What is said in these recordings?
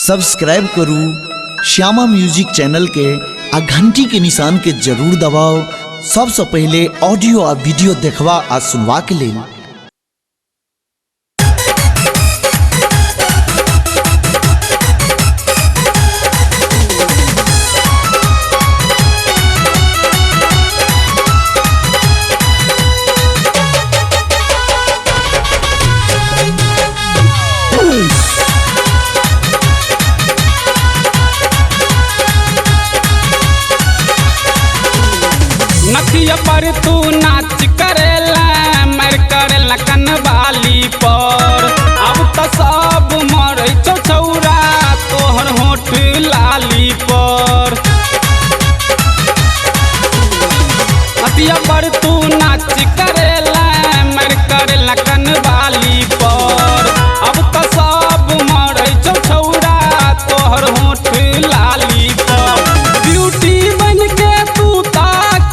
Subscribe करू Shyama music channel के आ घंटी के निशान के जरूर दबाओ सबसे पहले ऑडियो आ वीडियो देखवा आ सुनवा के लिए। नथिया पर तू नाच करेला मर करेला कनवाली पर। अब तो सब मरे छौरा तोहर होठ लाली पर। नथिया पर तू नाच करेला मर करेला कनवाली पर। अब तो सब मरे छौरा तोहर होठ लाली पर। ब्यूटी बन के तू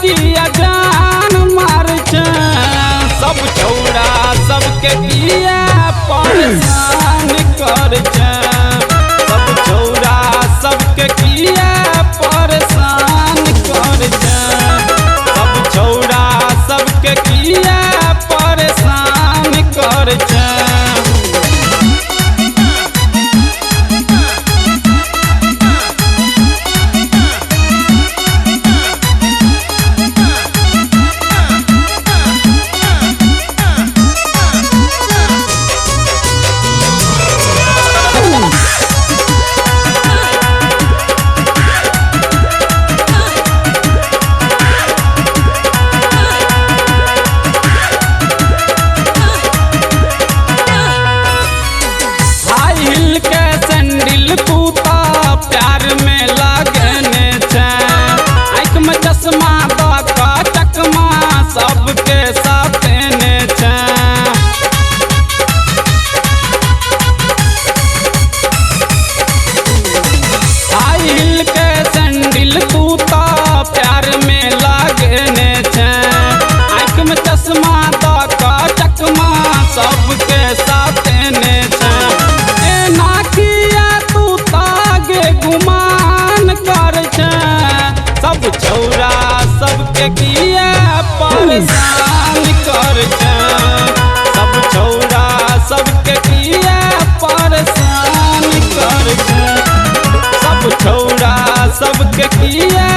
किया जान मार सब छौरा सबके किया परेशान कर। सब छौरा सबके किया परेशान कर। सब छौरा सबके किया परेशान कर। प्यार में लगने आँख में चश्मा दका चकमा सबके साथने हाई हिल के सैंडल तू प्यार में लगने आँख में चश्मा दका चकमा सबके साथने गुमान कर। सब छौरा सबके किया परेशान कर। सब छौरा सबके किया परेशान कर। सब छौरा सबके किया